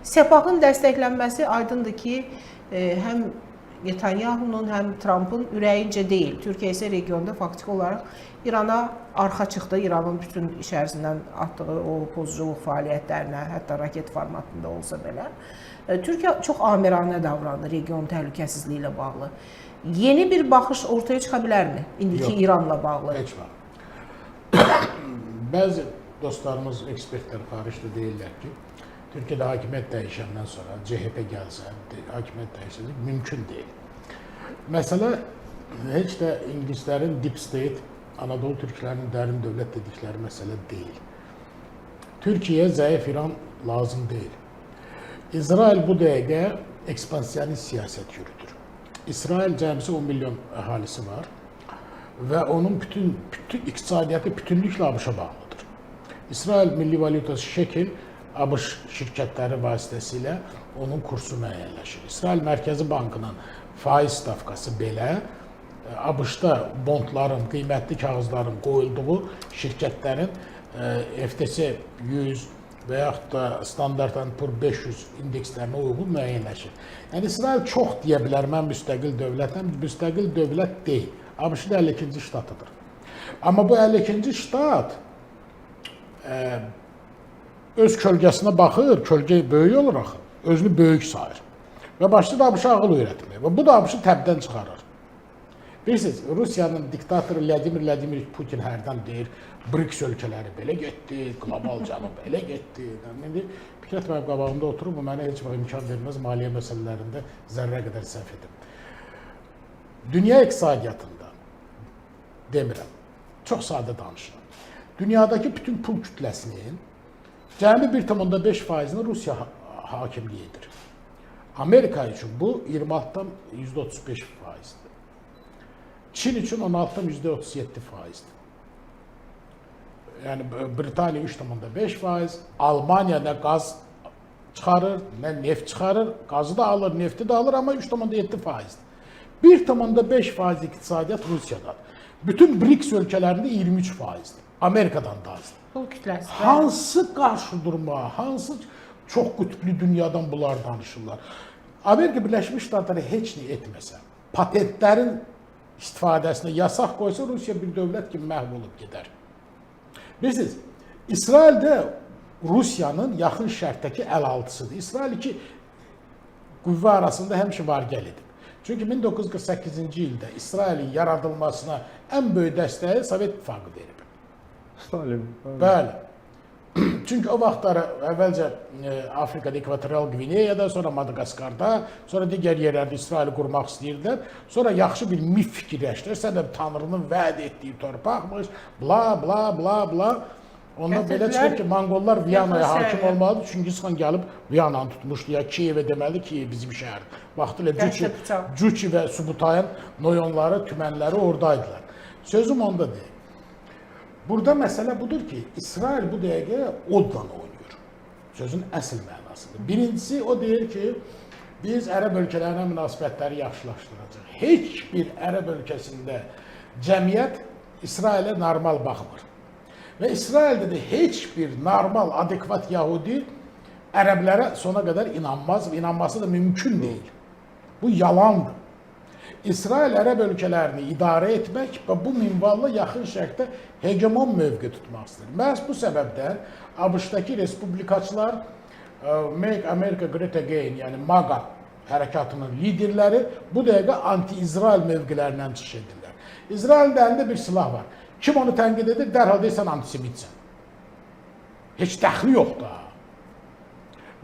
Sepahın dəstəklənməsi aydındır ki, həm Netanyahu'nun, həm Trump'ın ürəyincə deyil. Türkiyə isə regionda faktiki olaraq İrana arxa çıxdı. İranın bütün içərisindən atdığı o pozuculuq fəaliyyətlərinə, hətta raket formatında olsa belə. Türkiyə çox amiranə davrandı region təhlükəsizliyi ilə bağlı. Yeni bir baxış ortaya çıxa bilərmi indiki İranla bağlı? Heç var. Bəzi dostlarımız, ekspertlər xaricdə deyirlər ki, Türkiyədə hakimiyyət dəyişəndən sonra CHP gəlsə, hakimiyyət dəyişəcək mümkün deyil. Məsələ heç də ingilislərin deep state, Anadolu türklərinin dərin dövlət dedikləri məsələ deyil. Türkiyəyə zəif İran lazım deyil. İsrail bu dəqiqə ekspansiyonist siyasət yürüdür. İsrail cəmisi 10 milyon əhalisi var və onun bütün iqtisadiyyatı bütünlüklə ABŞ-a bağlıdır. İsrail milli valyutası şekil ABŞ şirkətləri vasitəsilə onun kursu müəyyənləşir. İsrail Mərkəzi Bankının faiz stavkası belə ABŞ-da bondların, qiymətli kağızların qoyulduğu şirkətlərin FTSE 100 və yaxud da Standard & Poor 500 indekslərinə uyğun müəyyənləşir. Yəni İsrail çox deyə bilər, mən müstəqil dövlətəm, müstəqil dövlət deyil. ABŞ-da 52-ci ştatıdır. Amma bu 52-ci ştat öz kölgəsinə baxır, kölgə böyük olur axı, özünü böyük sayır. Və başlayır ABŞ-a ağıl öyrətməyə və bu da ABŞ-ı təbdən çıxarır. Bilirsiniz, Rusiyanın diktatoru Vladimir Putin hərdən deyir, BRICS ölkələri belə getdi, qlobal cənub belə getdi. İndi Fikrət mənim qabağımda oturub, bu mənə heç vaxt imkan verməz maliyyə məsələlərində zərrə qədər səhv edim. Dünya iqtisadiyyatında, demirəm, çox sadə danışıram. Dünyadakı bütün pul kütləsinin cəmi 1,5%-ni Rusiya hakimliyi edir. Amerika üçün bu 26'dan %35%'dir. Çin üçün 16'dan %37%'dir. Yəni Britaniya 3,5%, Almaniya nə qaz çıxarır, nə neft çıxarır, qazı da alır, nefti də alır, amma 3,7%'dir. 1,5% iqtisadiyyat Rusiyadadır. Bütün BRICS ölkələrində 23%'dir. Amerikadan da azdır. Pul kütləsi. Hansı qarşıdurma, hansı çox qütblü dünyadan bunlar danışırlar. Amerika Birləşmiş Ştatları heç nə etməsə, patentlərin istifadəsinə yasaq qoysa, Rusiya bir dövlət kimi məhv olub gedər. Bilirsiniz, İsrail də Rusiyanın yaxın şərqdəki əlaltısıdır. İsrail iki qüvvə arasında həmişə var gəl edib. Çünki 1948-ci ildə İsrailin yaradılmasına ən böyük dəstəyi Sovet İttifaqı verib. Stalin. Bəli. Çünki o vaxtları əvvəlcə Afrikada, Ekvatorial Gvineyada, sonra Madagaskarda, sonra digər yerlərdə İsraili qurmaq istəyirdilər. Sonra yaxşı bir mif fikirləşdilər. Sən də Tanrının vəd etdiyi torpaqmış, bla bla bla bla. Ondan belə çıxır ki, Monqollar Viyanaya hakim olmalıdır. Çingiz xan gəlib Viyananı tutmuşdu. Ya Kiyevə deməli ki, bizim şəhərdir. Vaxtilə Cüçi və Subutayın noyonları, tümənləri oradaydılar. Sözüm onda deyil. Burada məsələ budur ki, İsrail bu dəqiqə odla oynayır. Sözün əsl mənasıdır. Birincisi, o deyir ki, biz ərəb ölkələrinə münasibətləri yaxşılaşdıracaq. Heç bir ərəb ölkəsində cəmiyyət İsrailə normal baxmır. Və İsraildə də heç bir normal, adekvat Yahudi ərəblərə sona qədər inanmaz, inanması da mümkün deyil. Bu yalandır. İsrail ərəb ölkələrini idarə etmək və bu minvalla yaxın şərqdə hegemon mövqe tutmaq istəyir. Məhz bu səbəbdən ABŞ-dakı respublikaçılar Make America Great Again, yəni MAGA hərəkatının liderləri bu dəqiqə anti-İsrail mövqelərindən çıxış edirlər. İsrailin əlində bir silah var. Kim onu tənqid edir, dərhal deyirsən antisemitsən. Heç dəxli yoxdur.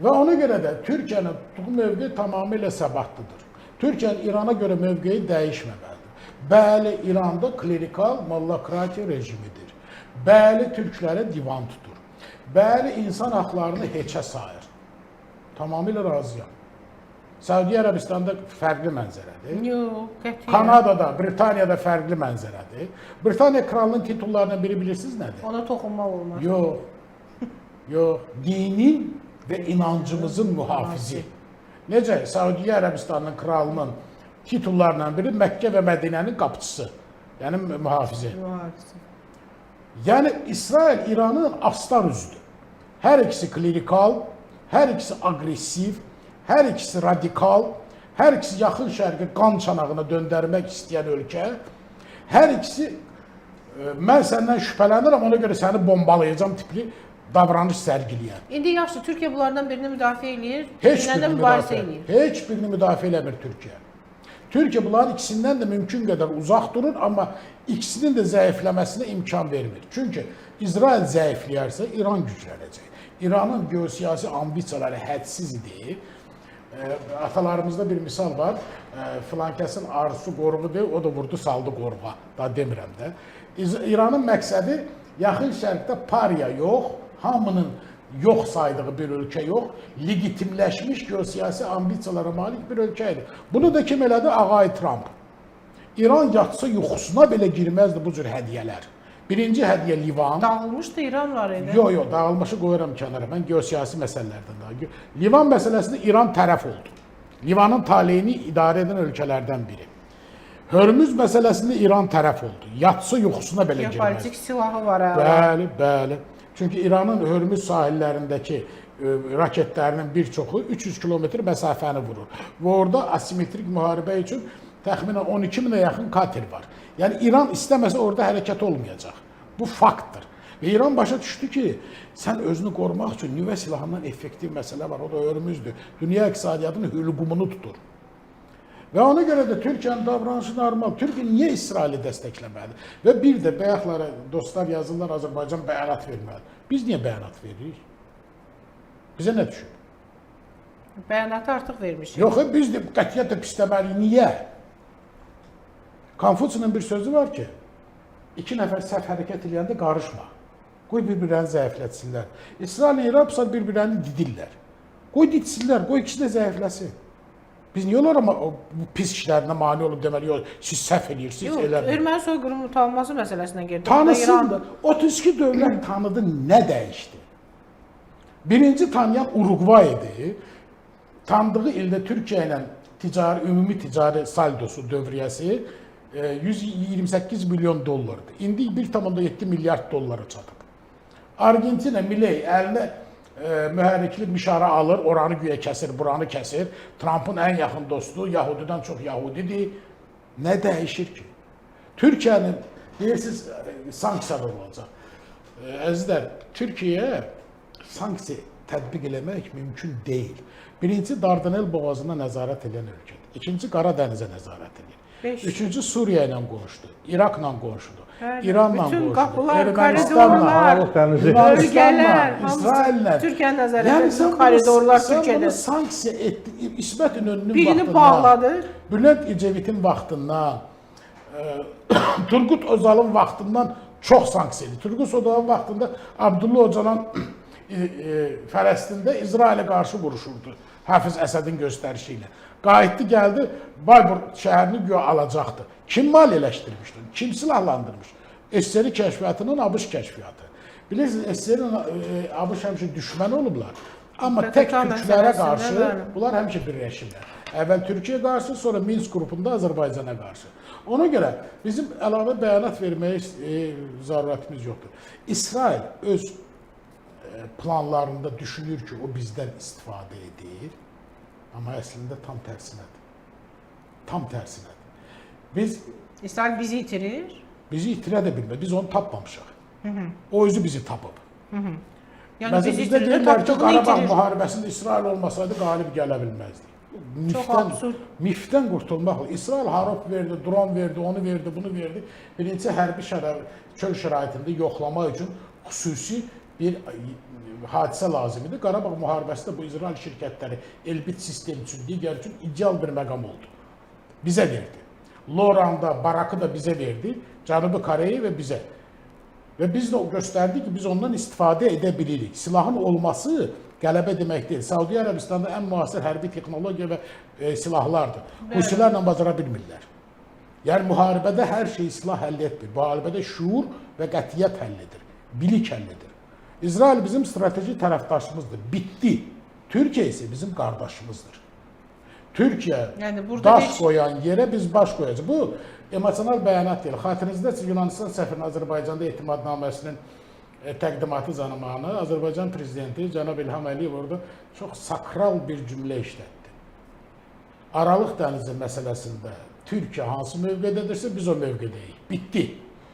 Və ona görə də Türkiyənin tutduğu mövqe tamamilə səbatlıdır. Türkiyənin İrana görə mövqeyi dəyişməməlidir. Bəli, İranda klerikal mollokratiya rejimidir. Bəli, türklərə divan tutur. Bəli, insan haqlarını heçə sayır. Tamamilə razıyam. Səudiyyə Ərəbistanda fərqli mənzərədir. Yox, qətiyyən. Kanadada, Britaniyada fərqli mənzərədir. Britaniya kralının titullarından biri bilirsiniz nədir? Ona toxunmaq olmaz. Yox, yox. Dinin və inancımızın mühafizi. Necə? Səudiyyə Ərəbistanının kralının titullarından biri Məkkə və Mədinənin qapıçısı. Yəni mühafizi. Yəni İsrail İranın astar üzüdür. Hər ikisi klerikal, Hər ikisi aqressiv, hər ikisi radikal, hər ikisi yaxın şərqi qan çanağına döndərmək istəyən ölkə, hər ikisi mən səndən şübhələnirəm, ona görə səni bombalayacağım tipli davranış sərgiləyən. İndi yaxşı, Türkiyə bunlardan birini müdafiə eləyir, Heç birini müdafiə eləmir Türkiyə. Türkiyə bunların ikisindən də mümkün qədər uzaq durur, amma ikisinin də zəifləməsinə imkan vermir. Çünki İsrail zəifləyərsə, İran güclənəcək. İranın geosiyasi ambisiyaları hədsiz idi. Atalarımızda bir misal var, filankəsin arzusu qoruğudur, o da vurdu, saldı qoruğa, daha demirəm də. İranın məqsədi yaxın şərqdə pariya yox, hamının yox saydığı bir ölkə yox, legitimləşmiş geosiyasi ambisiyalara malik bir ölkə idi. Bunu da kim elədi? Ağay Trump. İran yatsa yuxusuna belə girməzdi bu cür hədiyyələr. Birinci hədiyyə Livan. Dağılmışdı İran var idi. Yox, dağılmışı qoyuram kənara. Mən geosiyasi məsələlərdən daha. Livan məsələsində İran tərəf oldu. Livanın taleyini idarə edən ölkələrdən biri. Hörmüz məsələsində İran tərəf oldu. Yatsa yuxusuna belə girməzdi. Politik silahı var. Bəli, bəli. Çünki İranın Hörmüz sahillərindəki raketlərinin bir çoxu 300 kilometr məsafəni vurur. Və orada asimetrik müharibə üçün təxminən 12 minə yaxın kater var. Yəni İran istəməsə orada hərəkət olmayacaq. Bu faktdır. Və İran başa düşdü ki, sən özünü qorumaq üçün nüvə silahından effektiv məsələ var, o da Hörmüzdür. Dünya iqtisadiyyatının hülqumunu tutur. Və ona görə də Türkiyənin davranışı normal. Türkiyə niyə İsraili dəstəkləməlidir? Və bir də bayaqlara dostlar yazırlar, Azərbaycan bəyanat verməlidir. Biz niyə bəyanat veririk? Bizə nə düşür? Bəyanatı artıq vermişik. Yox, biz də qətiyyətlə pisləməliyik. Niyə? Konfutsiyonun bir sözü var ki, iki nəfər səhv hərəkət edəndə qarışma. Qoy bir-birini zəiflətsinlər. İsrail İran bir-birini didirlər. Qoy didsinlər, qoy ikisi də zəifləsin. Biz niyə olar amma bu pis işlərinə mane olub deməli, yox, siz səhv edirsiniz, eləmir. Erməni soyqırımının tanınması məsələsindən gedir. Tanısın da, 32 dövlət tanıdı, nə dəyişdi? Birinci tanıyan Uruqvay idi. Tanıdığı ildə Türkiyə ilə ümumi ticari saldosu dövriyyəsi 128 milyon dollardır. İndi 1,7 milyard dollara çatıb. Argentina Milei əlinə mühərrikli mişara alır, oranı güya kəsir, buranı kəsir. Trump'ın ən yaxın dostu, Yahudidən çox Yahudidir. Nə dəyişir ki? Türkiyənin, deyirsiniz, sanksiyalar olacaq. Əzizlər, Türkiyəyə sanksiya tətbiq eləmək mümkün deyil. Birinci, Dardanel boğazına nəzarət edən ölkədir. İkinci, Qara dənizə nəzarət edir. Üçüncü, Suriya ilə qonşudur, İraqla qonşudur, İranla qonşudur, Ermənistanla, bölgələr, İsraillə. Türkiyə nəzarət edən koridorlar Türkiyədə. Sən bunu sanksiya etdi, İsmət İnönünün birini bağladı. Bülent İcevitin vaxtından, Turgut Özal'ın vaxtından çox sanksiya edir. Turgut Özal'ın vaxtında Abdullah Öcalan Fələstində İsrailə qarşı vuruşurdu. Hafiz Əsədin göstərişi ilə. Qayıtdı, gəldi, Baybur şəhərini güya alacaqdı. Kim maliyyələşdirmişdir? Kim silahlandırmış? SSR kəşfiyyatının ABŞ kəşfiyyatı. Bilirsiniz, SSR-in ABŞ həmişə düşmən olublar. Amma tək türklərə qarşı bunlar həmişə birləşirlər. Əvvəl Türkiyə qarşı, sonra Minsk qrupunda Azərbaycana qarşı. Ona görə bizim əlavə bəyanat verməyə zərurətimiz yoxdur. İsrail öz planlarında düşünür ki, o bizdən istifadə edir. Amma əslində tam tərsinədir. Tam tərsinədir. İsrail bizi itirir. Bizi itirə də bilmir. Biz onu tapmamışıq. O özü bizi tapıb. Yəni bizi bizdə itirir, deyirlər ki, Qarabağ itirir. müharibəsində İsrail olmasaydı qalib gələ bilməzdi. Çox absurd. Mifdən qurtulmaq. İsrail harop verdi, dron verdi, onu verdi, bunu verdi. Birinci hərbi çöl şəraitində yoxlamaq üçün xüsusi bir hadisə lazım idi. Qarabağ müharibəsində bu İsrail şirkətləri Elbit sistemi üçün, digər üçün ideal bir məqam oldu. Bizə verdi. Loranda, Barakı da bizə verdi, Cənubi Koreya və bizə. Və biz də göstərdik ki, biz ondan istifadə edə bilirik. Silahın olması qələbə demək deyil. Səudiyyə Ərəbistanda ən müasir hərbi texnologiya və silahlardır. Husilərlə bacara bilmirlər. Yəni, müharibədə hər şey silah həll etmir. Müharibədə şuur və qətiyyət həll edir. Bilik həll edir. İsrail bizim strateji tərəfdaşımızdır. Bitti. Türkiyə isə bizim qardaşımızdır. Türkiyə daş qoyan yerə biz baş qoyacaq. Bu emosional bəyanat deyil. Xatirinizdə Yunanistan səfirin Azərbaycanda etimadnaməsinin təqdimatı zamanı Azərbaycan prezidenti cənab İlham Əliyev orada çox sakral bir cümlə işlətdi. Aralıq dənizi məsələsində Türkiyə hansı mövqedədirsə biz o mövqedəyik. Bitdi.